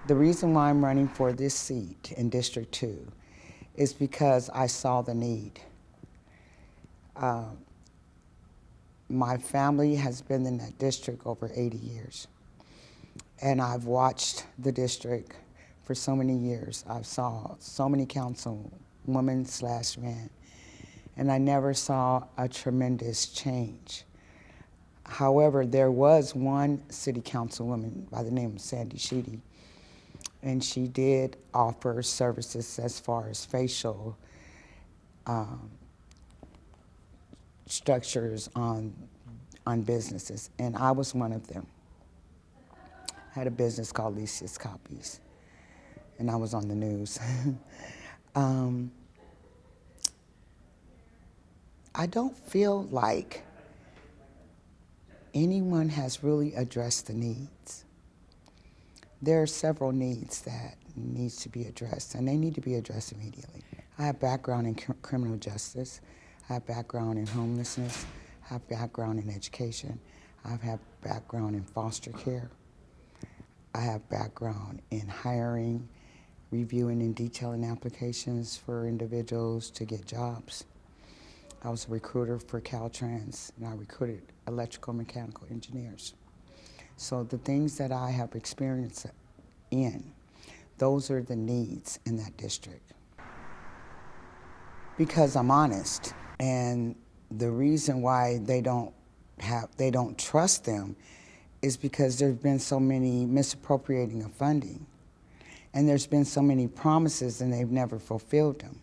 The reason why I'm running for this seat in District 2 is because I saw the need. My family has been in that district over 80 years, and I've watched the district for so many years. I've saw so many councilwomen/men, and I never saw a tremendous change. However, there was one city councilwoman by the name of Sandy Sheedy, and she did offer services as far as facial structures on businesses, and I was one of them. I had a business called Alicia's Copies, and I was on the news. I don't feel like anyone has really addressed the needs. There are several needs that needs to be addressed, and they need to be addressed immediately. I have background in criminal justice. I have background in homelessness. I have background in education. I have background in foster care. I have background in hiring, reviewing and detailing applications for individuals to get jobs. I was a recruiter for Caltrans, and I recruited electrical and mechanical engineers. So the things that I have experience in, those are the needs in that district. Because I'm honest, and the reason why they don't trust them is because there's been so many misappropriating of funding, and there's been so many promises and they've never fulfilled them.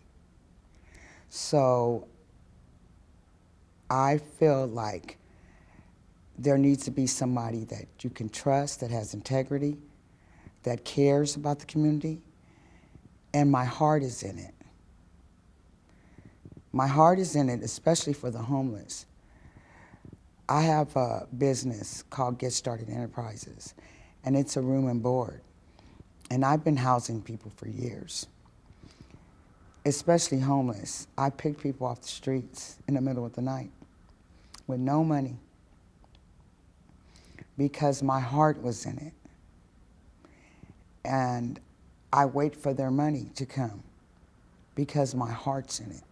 So I feel like there needs to be somebody that you can trust, that has integrity, that cares about the community, and my heart is in it. My heart is in it, especially for the homeless. I have a business called Get Started Enterprises, and it's a room and board. And I've been housing people for years, especially homeless. I pick people off the streets in the middle of the night with no money because my heart was in it. And I wait for their money to come because my heart's in it,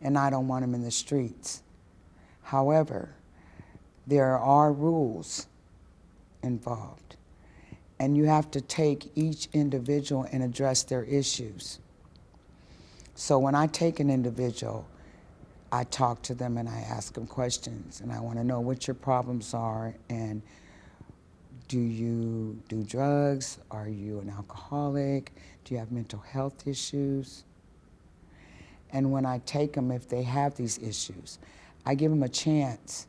and I don't want them in the streets. However, there are rules involved, and you have to take each individual and address their issues. So when I take an individual, I talk to them and I ask them questions, and I want to know what your problems are, and do you do drugs? Are you an alcoholic? Do you have mental health issues? And when I take them, if they have these issues, I give them a chance,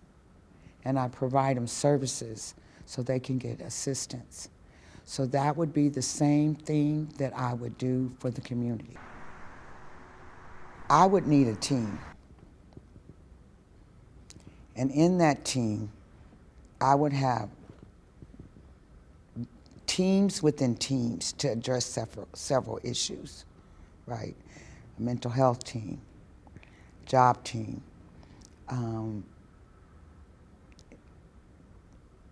and I provide them services so they can get assistance. So that would be the same thing that I would do for the community. I would need a team. And in that team, I would have teams within teams to address several issues, right? A mental health team, job team,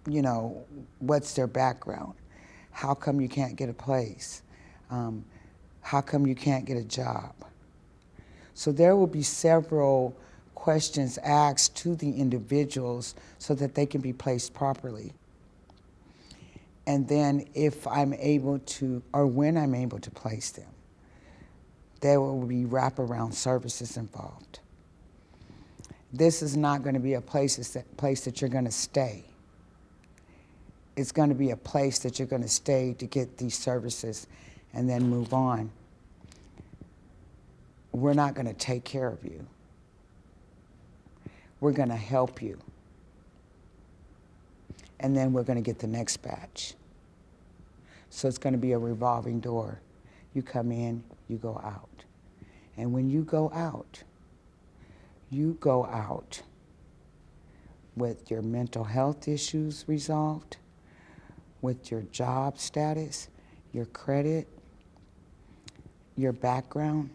you know, what's their background? How come you can't get a place? How come you can't get a job? So there will be several questions asked to the individuals so that they can be placed properly. And then if I'm able to, or when I'm able to place them, there will be wraparound services involved. This is not going to be a place that you're going to stay. It's going to be a place that you're going to stay to get these services and then move on. We're not going to take care of you. We're going to help you. And then we're going to get the next batch. So it's going to be a revolving door. You come in, you go out. And when you go out with your mental health issues resolved, with your job status, your credit, your background.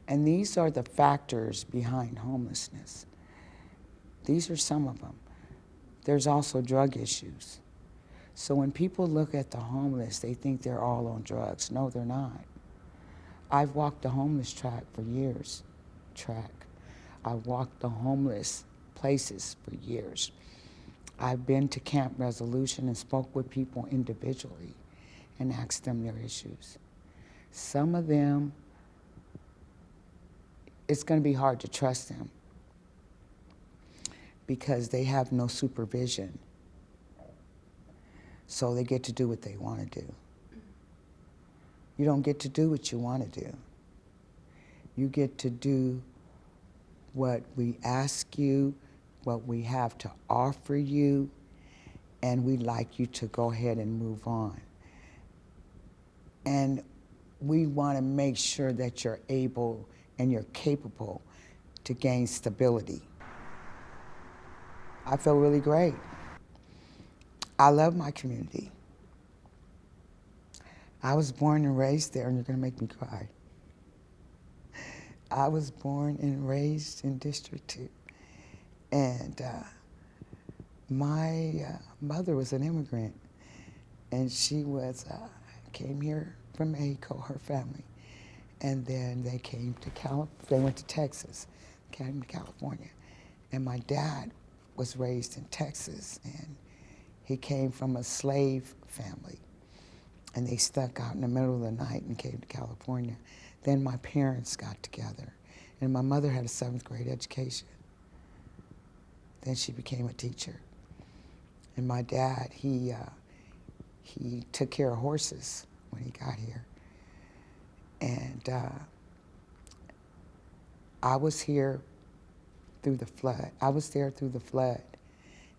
And these are the factors behind homelessness. These are some of them. There's also drug issues. So when people look at the homeless, they think they're all on drugs. No, they're not. I've walked the homeless track for years. I've walked the homeless places for years. I've been to Camp Resolution and spoke with people individually and asked them their issues. Some of them, it's going to be hard to trust them because they have no supervision. So they get to do what they want to do. You don't get to do what you want to do. You get to do what we ask you, what we have to offer you, and we'd like you to go ahead and move on. And we want to make sure that you're able and you're capable to gain stability. I feel really great. I love my community. I was born and raised there, and you're going to make me cry. I was born and raised in District 2. And my mother was an immigrant, and she was came here from Mexico, her family. And then they came to they went to Texas, came to California. And my dad was raised in Texas, and he came from a slave family. And they stuck out in the middle of the night and came to California. Then my parents got together, and my mother had a 7th grade education. Then she became a teacher. And my dad, he took care of horses when he got here. And I was here through the flood. I was there through the flood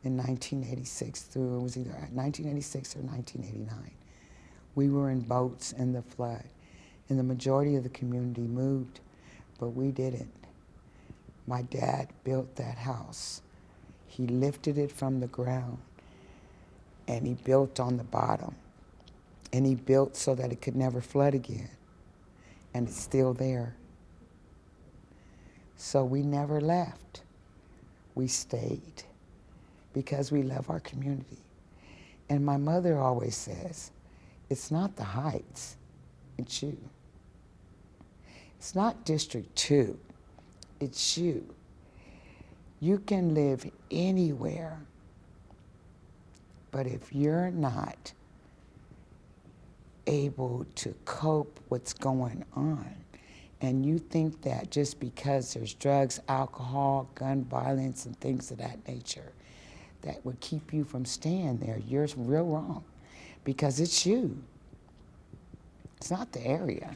in 1986, it was either 1986 or 1989. We were in boats in the flood, and the majority of the community moved, but we didn't. My dad built that house. He lifted it from the ground, and he built on the bottom, and he built so that it could never flood again, and it's still there. So we never left. We stayed because we love our community. And my mother always says, it's not the Heights, it's you. It's not District 2, it's you. You can live anywhere, but if you're not able to cope what's going on, and you think that just because there's drugs, alcohol, gun violence, and things of that nature that would keep you from staying there, you're real wrong, because it's you. It's not the area.